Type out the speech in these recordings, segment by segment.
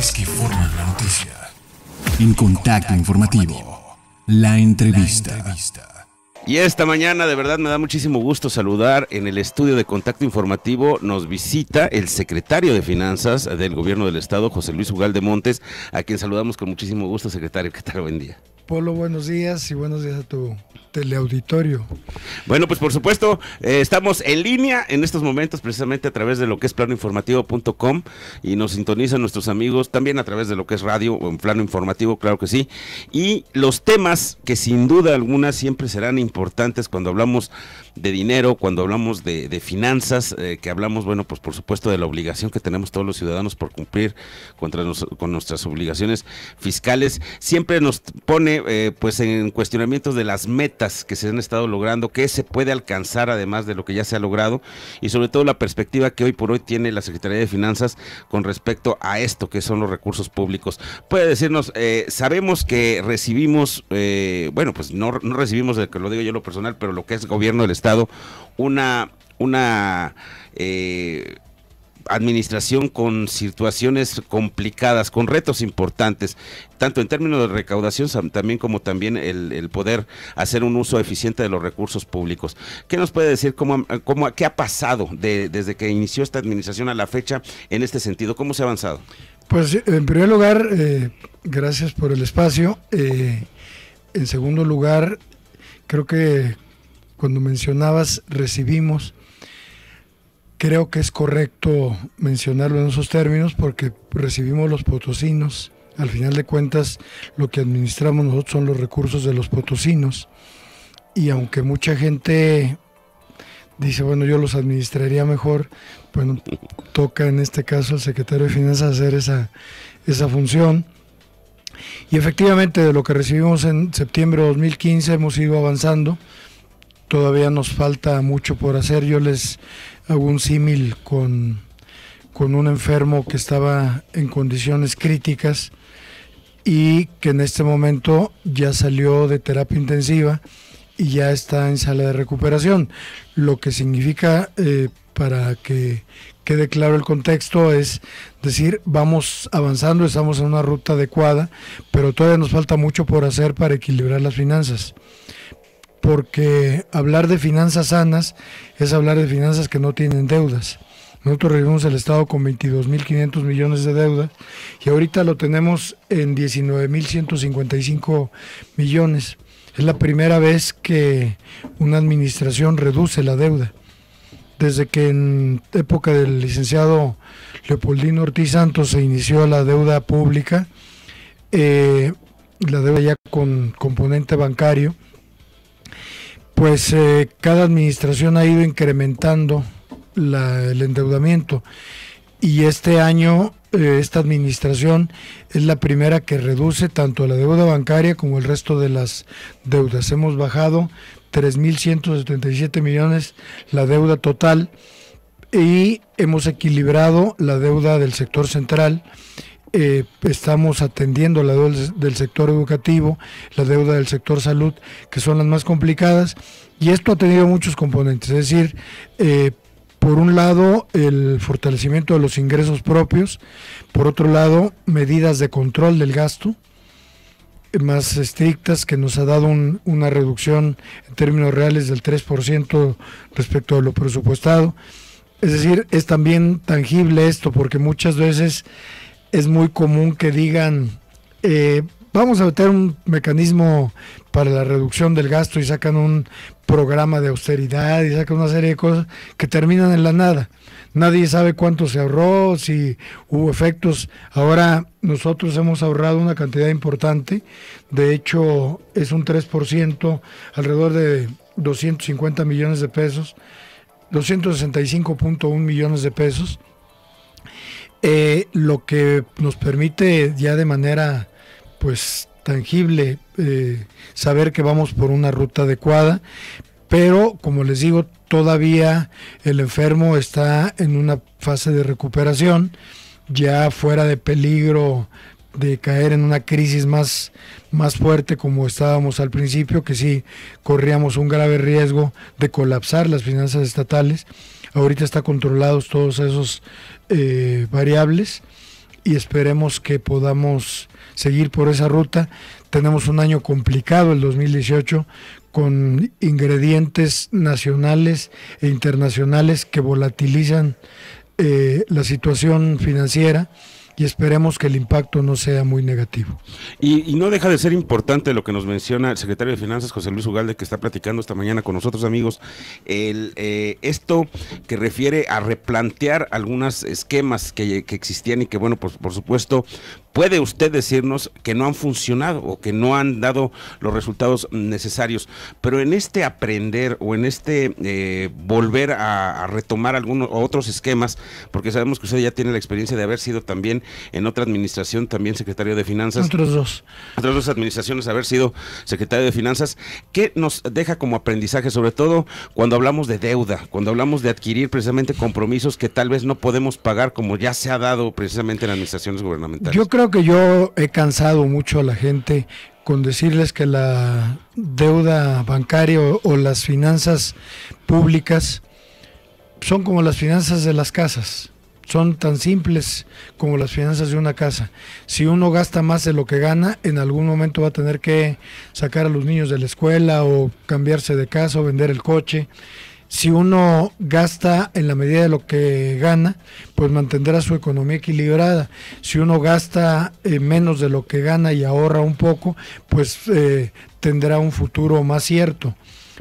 voces que forman la noticia. En Contacto Informativo, la entrevista. Y esta mañana de verdad me da muchísimo gusto saludar. En el estudio de Contacto Informativo nos visita el secretario de Finanzas del Gobierno del Estado, José Luis Ugalde Montes, a quien saludamos con muchísimo gusto, secretario. ¿Qué tal? Buen día. Polo, buenos días y buenos días a tu teleauditorio. Bueno, pues por supuesto, estamos en línea en estos momentos precisamente a través de lo que es planoinformativo.com y nos sintonizan nuestros amigos también a través de lo que es radio o en Plano Informativo, claro que sí. Y los temas que sin duda alguna siempre serán importantes cuando hablamos de dinero, cuando hablamos de finanzas, que hablamos, bueno, pues por supuesto de la obligación que tenemos todos los ciudadanos por cumplir con nuestras obligaciones fiscales, siempre nos pone pues en cuestionamientos de las metas que se han estado logrando, qué se puede alcanzar además de lo que ya se ha logrado y sobre todo la perspectiva que hoy por hoy tiene la Secretaría de Finanzas con respecto a esto que son los recursos públicos. Puede decirnos, sabemos que recibimos, bueno, pues no recibimos, que lo digo yo lo personal, pero lo que es gobierno del Estado, una administración con situaciones complicadas, con retos importantes, tanto en términos de recaudación también como también el poder hacer un uso eficiente de los recursos públicos. ¿Qué nos puede decir qué ha pasado desde que inició esta administración a la fecha en este sentido? ¿Cómo se ha avanzado? Pues en primer lugar, gracias por el espacio. En segundo lugar, creo que cuando mencionabas recibimos, creo que es correcto mencionarlo en esos términos porque recibimos los potosinos. Al final de cuentas, lo que administramos nosotros son los recursos de los potosinos. Y aunque mucha gente dice, bueno, yo los administraría mejor, bueno, toca en este caso al secretario de Finanzas hacer esa función. Y efectivamente, de lo que recibimos en septiembre de 2015 hemos ido avanzando. Todavía nos falta mucho por hacer. Yo les hago un símil con un enfermo que estaba en condiciones críticas y que en este momento ya salió de terapia intensiva y ya está en sala de recuperación. Lo que significa, para que quede claro el contexto, es decir, vamos avanzando, estamos en una ruta adecuada, pero todavía nos falta mucho por hacer para equilibrar las finanzas. Porque hablar de finanzas sanas es hablar de finanzas que no tienen deudas. Nosotros recibimos el Estado con 22.500 millones de deuda y ahorita lo tenemos en 19.155 millones. Es la primera vez que una administración reduce la deuda. Desde que en época del licenciado Leopoldino Ortiz Santos se inició la deuda pública, la deuda ya con componente bancario, pues cada administración ha ido incrementando el endeudamiento y este año esta administración es la primera que reduce tanto la deuda bancaria como el resto de las deudas. Hemos bajado 3.177 millones la deuda total y hemos equilibrado la deuda del sector central. Estamos atendiendo la deuda del sector educativo, la deuda del sector salud, que son las más complicadas, y esto ha tenido muchos componentes, es decir, por un lado el fortalecimiento de los ingresos propios, por otro lado medidas de control del gasto más estrictas que nos ha dado una reducción en términos reales del 3% respecto a lo presupuestado. Es decir, es también tangible esto porque muchas veces es muy común que digan, vamos a meter un mecanismo para la reducción del gasto y sacan un programa de austeridad y sacan una serie de cosas que terminan en la nada. Nadie sabe cuánto se ahorró, si hubo efectos. Ahora nosotros hemos ahorrado una cantidad importante, de hecho es un 3%, alrededor de 250 millones de pesos, 265.1 millones de pesos. Lo que nos permite ya de manera pues tangible saber que vamos por una ruta adecuada, pero como les digo, todavía el enfermo está en una fase de recuperación, ya fuera de peligro de caer en una crisis más fuerte como estábamos al principio, que sí corríamos un grave riesgo de colapsar las finanzas estatales. Ahorita está controlados todos esos variables y esperemos que podamos seguir por esa ruta. Tenemos un año complicado, el 2018, con ingredientes nacionales e internacionales que volatilizan la situación financiera, y esperemos que el impacto no sea muy negativo. Y no deja de ser importante lo que nos menciona el secretario de Finanzas, José Luis Ugalde, que está platicando esta mañana con nosotros, amigos, esto que refiere a replantear algunos esquemas que existían y que, bueno, pues por supuesto, puede usted decirnos que no han funcionado o que no han dado los resultados necesarios, pero en este aprender o en este volver a retomar algunos otros esquemas, porque sabemos que usted ya tiene la experiencia de haber sido también en otra administración, también secretario de Finanzas. Otras dos administraciones, haber sido secretario de Finanzas. ¿Qué nos deja como aprendizaje, sobre todo cuando hablamos de deuda, cuando hablamos de adquirir precisamente compromisos que tal vez no podemos pagar, como ya se ha dado precisamente en administraciones gubernamentales? Yo creo que yo he cansado mucho a la gente con decirles que la deuda bancaria o las finanzas públicas son como las finanzas de las casas. Son tan simples como las finanzas de una casa. Si uno gasta más de lo que gana, en algún momento va a tener que sacar a los niños de la escuela o cambiarse de casa o vender el coche. Si uno gasta en la medida de lo que gana, pues mantendrá su economía equilibrada. Si uno gasta menos de lo que gana y ahorra un poco, pues tendrá un futuro más cierto.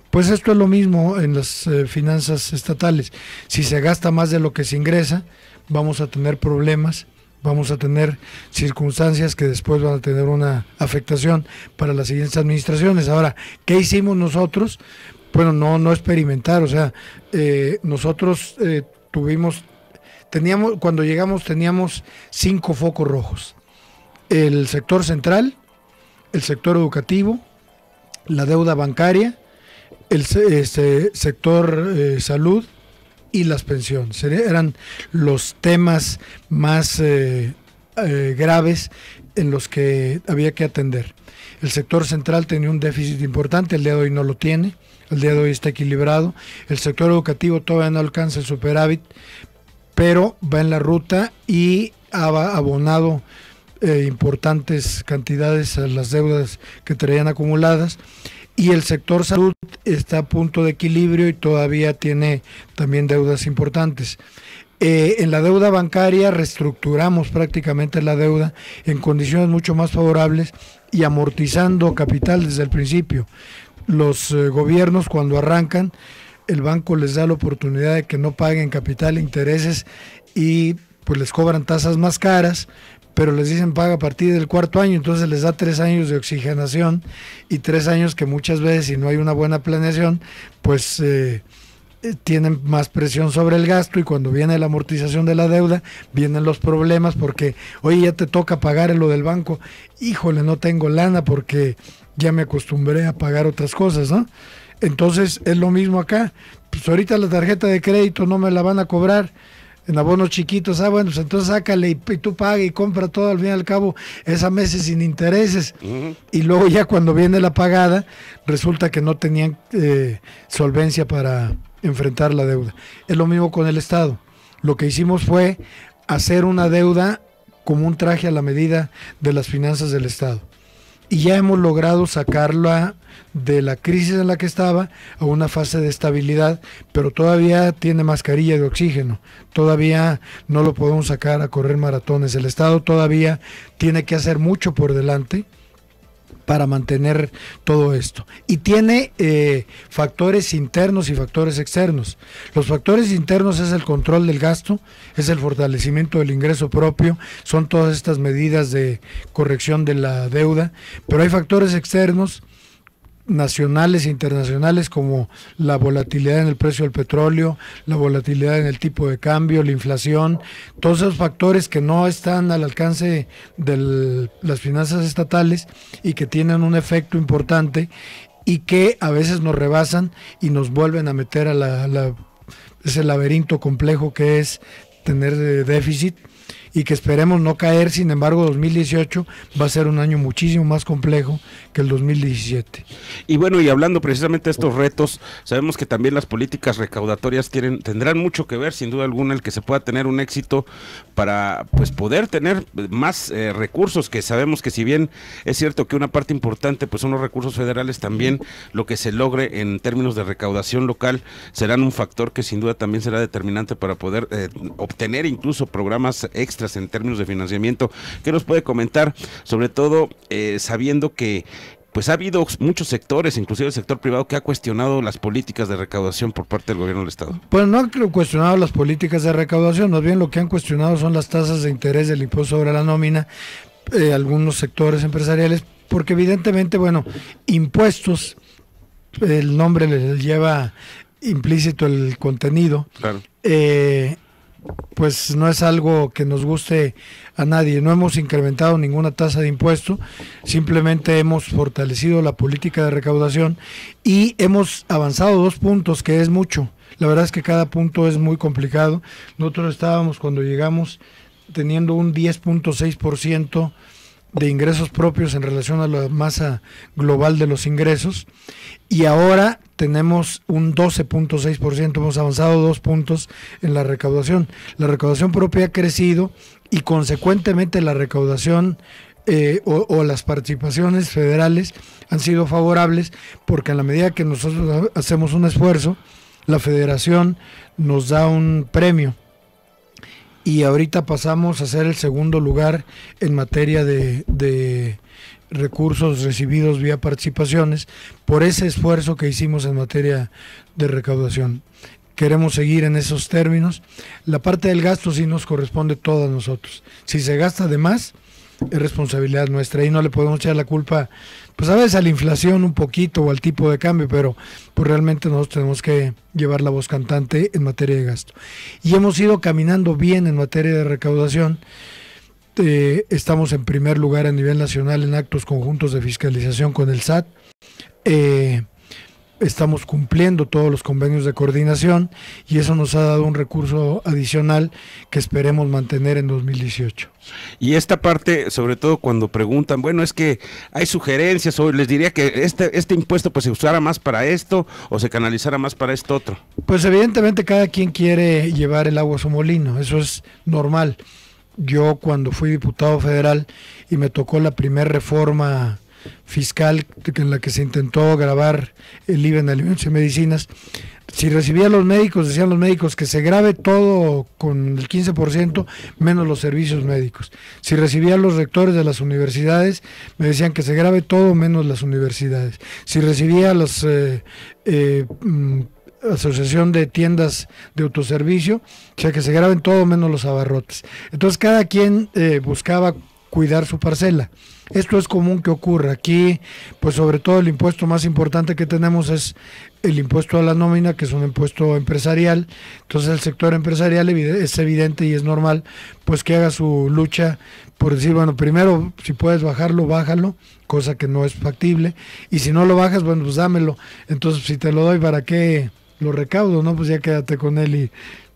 Pues esto es lo mismo en las finanzas estatales. Si se gasta más de lo que se ingresa, vamos a tener problemas, vamos a tener circunstancias que después van a tener una afectación para las siguientes administraciones. Ahora, ¿qué hicimos nosotros? Bueno, no experimentar, o sea, nosotros cuando llegamos teníamos 5 focos rojos: el sector central, el sector educativo, la deuda bancaria, el sector salud y las pensiones. Eran los temas más graves en los que había que atender. El sector central tenía un déficit importante, el día de hoy no lo tiene, el día de hoy está equilibrado. El sector educativo todavía no alcanza el superávit, pero va en la ruta y ha abonado importantes cantidades a las deudas que traían acumuladas. Y el sector salud está a punto de equilibrio y todavía tiene también deudas importantes. En la deuda bancaria reestructuramos prácticamente la deuda en condiciones mucho más favorables y amortizando capital desde el principio. Los gobiernos, cuando arrancan, el banco les da la oportunidad de que no paguen capital e intereses y pues les cobran tasas más caras, pero les dicen paga a partir del 4.º año, entonces les da 3 años de oxigenación y 3 años que muchas veces, si no hay una buena planeación, pues tienen más presión sobre el gasto, y cuando viene la amortización de la deuda vienen los problemas porque, oye, ya te toca pagar lo del banco, híjole, no tengo lana porque ya me acostumbré a pagar otras cosas, ¿no? Entonces es lo mismo acá. Pues ahorita la tarjeta de crédito no me la van a cobrar en abonos chiquitos, bueno, pues entonces sácale y tú paga y compra todo, al fin y al cabo es a meses sin intereses. Y luego ya cuando viene la pagada resulta que no tenían solvencia para enfrentar la deuda. Es lo mismo con el Estado. Lo que hicimos fue hacer una deuda como un traje a la medida de las finanzas del Estado. Y ya hemos logrado sacarla de la crisis en la que estaba a una fase de estabilidad, pero todavía tiene mascarilla de oxígeno, todavía no lo podemos sacar a correr maratones. El Estado todavía tiene que hacer mucho por delante para mantener todo esto. Y tiene factores internos y factores externos. Los factores internos es el control del gasto, es el fortalecimiento del ingreso propio, son todas estas medidas de corrección de la deuda, pero hay factores externos, nacionales e internacionales, como la volatilidad en el precio del petróleo, la volatilidad en el tipo de cambio, la inflación, todos esos factores que no están al alcance de las finanzas estatales y que tienen un efecto importante y que a veces nos rebasan y nos vuelven a meter a ese laberinto complejo que es tener déficit, y que esperemos no caer. Sin embargo, 2018 va a ser un año muchísimo más complejo que el 2017. Y bueno, y hablando precisamente de estos retos, sabemos que también las políticas recaudatorias tendrán mucho que ver, sin duda alguna, el que se pueda tener un éxito para pues poder tener más recursos, que sabemos que si bien es cierto que una parte importante pues son los recursos federales, también lo que se logre en términos de recaudación local serán un factor que sin duda también será determinante para poder obtener incluso programas extras en términos de financiamiento. ¿Qué nos puede comentar? Sobre todo sabiendo que pues ha habido muchos sectores, inclusive el sector privado, que ha cuestionado las políticas de recaudación por parte del gobierno del Estado. Pues no han cuestionado las políticas de recaudación, más bien lo que han cuestionado son las tasas de interés del impuesto sobre la nómina, algunos sectores empresariales, porque evidentemente, bueno, impuestos, el nombre le lleva implícito el contenido, claro. Pues no es algo que nos guste a nadie. No hemos incrementado ninguna tasa de impuesto, simplemente hemos fortalecido la política de recaudación y hemos avanzado 2 puntos, que es mucho. La verdad es que cada punto es muy complicado. Nosotros estábamos, cuando llegamos, teniendo un 10.6% de ingresos propios en relación a la masa global de los ingresos, y ahora tenemos un 12.6%, hemos avanzado 2 puntos en la recaudación. La recaudación propia ha crecido y consecuentemente la recaudación o las participaciones federales han sido favorables, porque a la medida que nosotros hacemos un esfuerzo, la federación nos da un premio. Y ahorita pasamos a ser el segundo lugar en materia de recursos recibidos vía participaciones por ese esfuerzo que hicimos en materia de recaudación. Queremos seguir en esos términos. La parte del gasto sí nos corresponde toda a nosotros. Si se gasta de más, es responsabilidad nuestra y no le podemos echar la culpa, pues a veces a la inflación un poquito o al tipo de cambio, pero pues realmente nosotros tenemos que llevar la voz cantante en materia de gasto. Y hemos ido caminando bien en materia de recaudación. Estamos en primer lugar a nivel nacional en actos conjuntos de fiscalización con el SAT. Estamos cumpliendo todos los convenios de coordinación y eso nos ha dado un recurso adicional que esperemos mantener en 2018. Y esta parte, sobre todo cuando preguntan, bueno, es que hay sugerencias, o les diría que este impuesto pues se usara más para esto o se canalizara más para esto otro. Pues evidentemente cada quien quiere llevar el agua a su molino, eso es normal. Yo cuando fui diputado federal y me tocó la primera reforma fiscal en la que se intentó gravar el IVA en alimentos y medicinas, si recibía a los médicos, decían los médicos que se grave todo con el 15% menos los servicios médicos. Si recibía a los rectores de las universidades, me decían que se grave todo menos las universidades. Si recibía a los asociación de tiendas de autoservicio, o sea, que se graben todo menos los abarrotes. Entonces cada quien buscaba cuidar su parcela. Esto es común que ocurra. Aquí, pues sobre todo el impuesto más importante que tenemos es el impuesto a la nómina, que es un impuesto empresarial. Entonces el sector empresarial es evidente y es normal pues que haga su lucha por decir, bueno, primero si puedes bajarlo, bájalo, cosa que no es factible, y si no lo bajas, bueno, pues dámelo. Entonces si te lo doy, ¿para qué lo recaudo? No, pues ya quédate con él y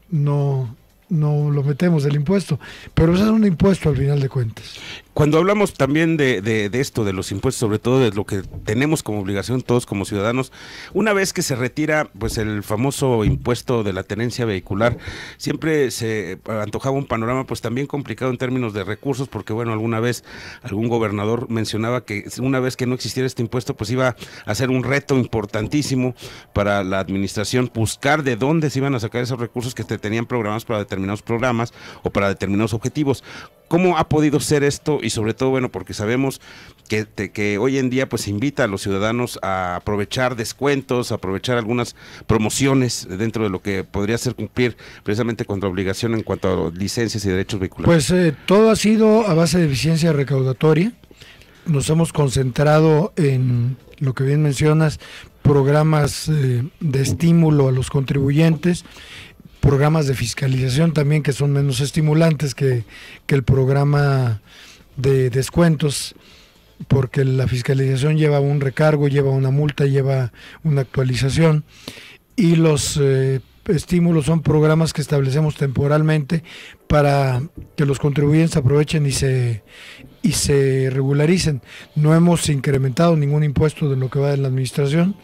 no lo metemos el impuesto, pero eso es un impuesto al final de cuentas. Cuando hablamos también de esto, de los impuestos, sobre todo de lo que tenemos como obligación todos como ciudadanos, una vez que se retira pues el famoso impuesto de la tenencia vehicular, siempre se antojaba un panorama pues también complicado en términos de recursos, porque bueno, alguna vez algún gobernador mencionaba que una vez que no existiera este impuesto pues iba a ser un reto importantísimo para la administración buscar de dónde se iban a sacar esos recursos que tenían programados para determinados programas o para determinados objetivos. ¿Cómo ha podido ser esto? Y sobre todo, bueno, porque sabemos que hoy en día pues se invita a los ciudadanos a aprovechar descuentos, a aprovechar algunas promociones dentro de lo que podría ser cumplir precisamente con la obligación en cuanto a licencias y derechos vehiculares. Pues todo ha sido a base de eficiencia recaudatoria. Nos hemos concentrado en lo que bien mencionas, programas de estímulo a los contribuyentes, programas de fiscalización también que son menos estimulantes que el programa de descuentos, porque la fiscalización lleva un recargo, lleva una multa, lleva una actualización, y los estímulos son programas que establecemos temporalmente para que los contribuyentes aprovechen y se regularicen. No hemos incrementado ningún impuesto de lo que va de la administración.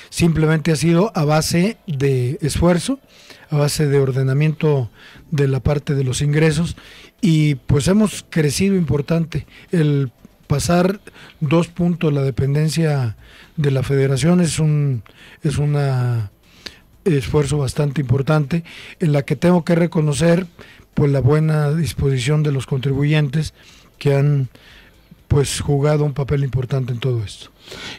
Simplemente ha sido a base de esfuerzo, a base de ordenamiento de la parte de los ingresos, y pues hemos crecido importante. El pasar 2 puntos la dependencia de la federación es un esfuerzo bastante importante, en la que tengo que reconocer pues la buena disposición de los contribuyentes, que han pues jugado un papel importante en todo esto.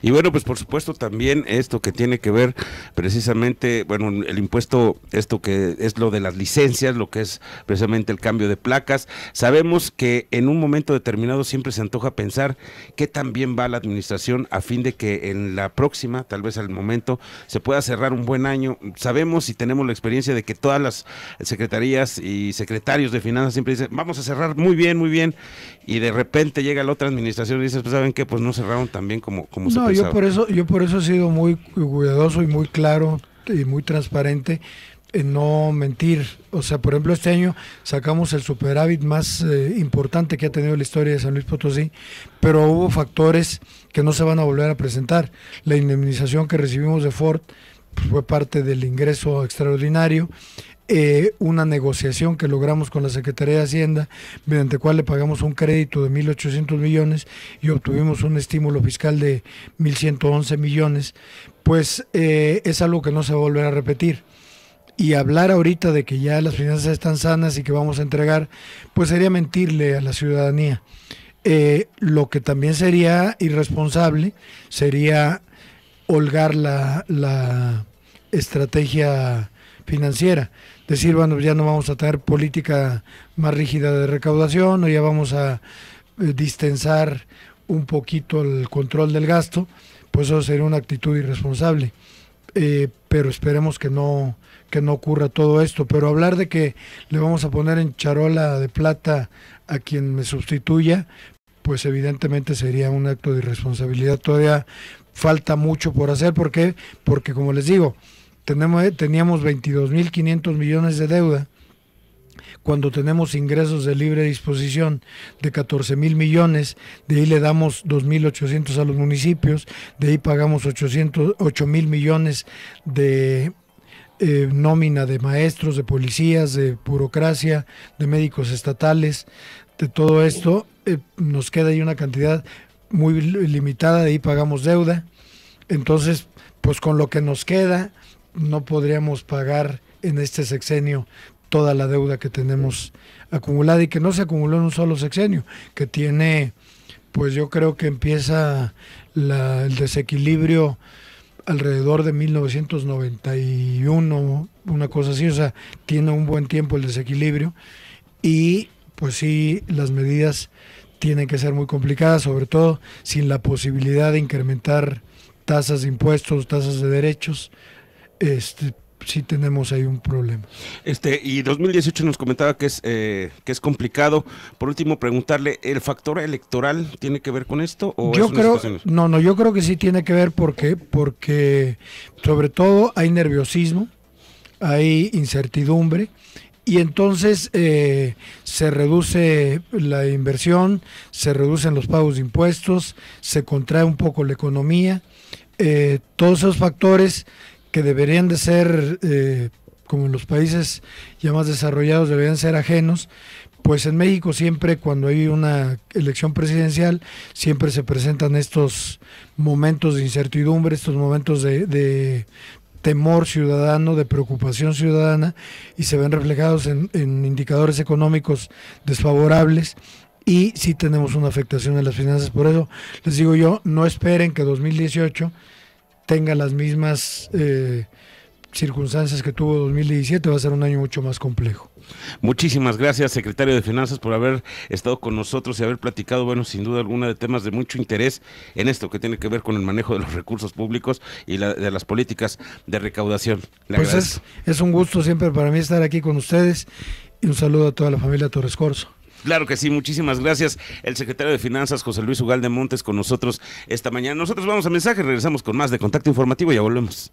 Y bueno, pues por supuesto también esto que tiene que ver precisamente, bueno, el impuesto, esto que es lo de las licencias, lo que es precisamente el cambio de placas. Sabemos que en un momento determinado siempre se antoja pensar qué tan bien va la administración a fin de que en la próxima, tal vez al momento, se pueda cerrar un buen año. Sabemos y tenemos la experiencia de que todas las secretarías y secretarios de finanzas siempre dicen, vamos a cerrar muy bien, y de repente llega la otra administración y dices, pues ¿saben qué? Pues no cerraron tan bien como se pensaba. Yo por eso he sido muy cuidadoso y muy claro y muy transparente en no mentir. O sea, por ejemplo, este año sacamos el superávit más importante que ha tenido la historia de San Luis Potosí, pero hubo factores que no se van a volver a presentar. La indemnización que recibimos de Ford pues, fue parte del ingreso extraordinario. Una negociación que logramos con la Secretaría de Hacienda, mediante cual le pagamos un crédito de 1.800 millones y obtuvimos un estímulo fiscal de 1.111 millones, pues es algo que no se va a volver a repetir. Y hablar ahorita de que ya las finanzas están sanas y que vamos a entregar, pues sería mentirle a la ciudadanía. Lo que también sería irresponsable sería holgar la estrategia financiera. Decir, bueno, ya no vamos a tener política más rígida de recaudación, o ya vamos a distensar un poquito el control del gasto, pues eso sería una actitud irresponsable. Pero esperemos que no ocurra todo esto. Pero hablar de que le vamos a poner en charola de plata a quien me sustituya, pues evidentemente sería un acto de irresponsabilidad. Todavía falta mucho por hacer. ¿Por qué? Porque, como les digo, teníamos 22.500 millones de deuda, cuando tenemos ingresos de libre disposición de 14.000 millones, de ahí le damos 2.800 a los municipios, de ahí pagamos 8.000 millones de nómina de maestros, de policías, de burocracia, de médicos estatales. De todo esto nos queda ahí una cantidad muy limitada, de ahí pagamos deuda. Entonces, pues con lo que nos queda, no podríamos pagar en este sexenio toda la deuda que tenemos acumulada, y que no se acumuló en un solo sexenio, que tiene, pues yo creo que empieza el desequilibrio alrededor de 1991, una cosa así. O sea, tiene un buen tiempo el desequilibrio, y pues sí, las medidas tienen que ser muy complicadas, sobre todo sin la posibilidad de incrementar tasas de impuestos, tasas de derechos. Sí tenemos ahí un problema. Y 2018 nos comentaba que es complicado. Por último, preguntarle, ¿el factor electoral tiene que ver con esto? ¿O yo creo que sí tiene que ver, porque sobre todo hay nerviosismo, hay incertidumbre, y entonces se reduce la inversión, se reducen los pagos de impuestos, se contrae un poco la economía. Todos esos factores que deberían de ser, como en los países ya más desarrollados, deberían ser ajenos, pues en México siempre, cuando hay una elección presidencial, siempre se presentan estos momentos de incertidumbre, estos momentos de temor ciudadano, de preocupación ciudadana, y se ven reflejados en indicadores económicos desfavorables, y sí tenemos una afectación en las finanzas. Por eso les digo yo, no esperen que 2018 tenga las mismas circunstancias que tuvo 2017, va a ser un año mucho más complejo. Muchísimas gracias, secretario de Finanzas, por haber estado con nosotros y haber platicado, bueno, sin duda alguna, de temas de mucho interés en esto que tiene que ver con el manejo de los recursos públicos y de las políticas de recaudación. Pues es un gusto siempre para mí estar aquí con ustedes, y un saludo a toda la familia Torres Corzo. Claro que sí, muchísimas gracias. El secretario de Finanzas, José Luis Ugalde Montes, con nosotros esta mañana. Nosotros vamos a mensaje, regresamos con más de Contacto Informativo y ya volvemos.